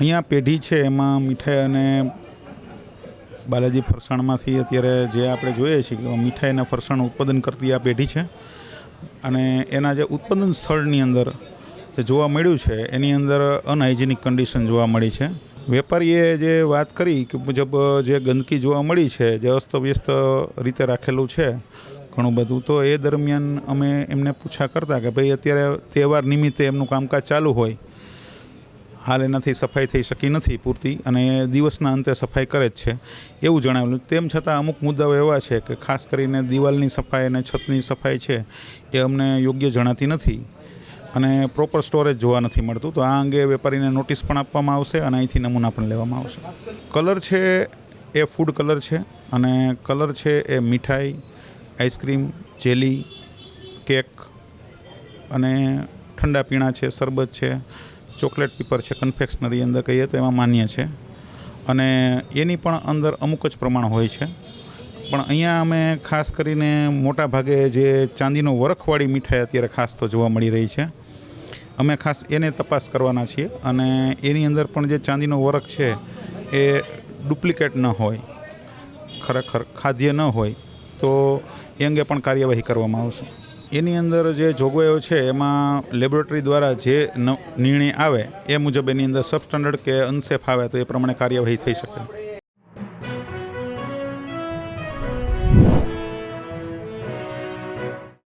અહીંયા પેઢી છે એમાં મીઠાઈ અને બાલાજી ફરસાણમાંથી અત્યારે જે આપણે જોઈએ છીએ કે મીઠાઈ અને ફરસાણ ઉત્પાદન કરતી આ પેઢી છે અને એના જે ઉત્પાદન સ્થળની અંદર જે જોવા મળ્યું છે એની અંદર અનહાઇજેનિક કન્ડિશન જોવા મળી છે. વેપારીએ જે વાત કરી કે મુજબ જે ગંદકી જોવા મળી છે, જે અસ્તવ્યસ્ત રીતે રાખેલું છે ઘણું બધું, તો એ દરમિયાન અમે એમને પૂછા કરતા કે ભાઈ અત્યારે તહેવાર નિમિત્તે એમનું કામકાજ ચાલુ હોય, હાલ એનાથી સફાઈ થઈ શકી નથી પૂરતી અને દિવસના અંતે સફાઈ કરે જ છે એવું જણાવેલું. તેમ છતાં અમુક મુદ્દાઓ એવા છે કે ખાસ કરીને દિવાલની સફાઈ અને છતની સફાઈ છે એ અમને યોગ્ય જણાતી નથી અને પ્રોપર સ્ટોરેજ જોવા નથી મળતું. તો આ અંગે વેપારીને નોટિસ પણ આપવામાં આવશે અને અહીંથી નમૂના પણ લેવામાં આવશે. કલર છે એ ફૂડ કલર છે અને કલર છે એ મીઠાઈ, આઈસ્ક્રીમ, જેલી, કેક અને ઠંડા પીણા છે, શરબત છે, ચોકલેટ પેપર છે, કન્ફેક્શનરી અંદર કહીએ તો એમાં માન્ય છે અને એની પણ અંદર અમુક જ પ્રમાણ હોય છે. પણ અહીંયા અમે ખાસ કરીને મોટા ભાગે જે ચાંદીનો વરખવાળી મીઠાઈ અત્યારે ખાસ તો જોવા મળી રહી છે, અમે ખાસ એને તપાસ કરવાના છીએ અને એની અંદર પણ જે ચાંદીનો વરખ છે એ ડુપ્લિકેટ ન હોય, ખરેખર ખાદ્ય ન હોય તો એ અંગે પણ કાર્યવાહી કરવામાં આવશે. એની અંદર જે જોગવાઈઓ છે એમાં લેબોરેટરી દ્વારા જે નિર્ણય આવે એ મુજબ એની અંદર સબસ્ટાન્ડર્ડ કે અનસેફ આવે તો એ પ્રમાણે કાર્યવાહી થઈ શકે.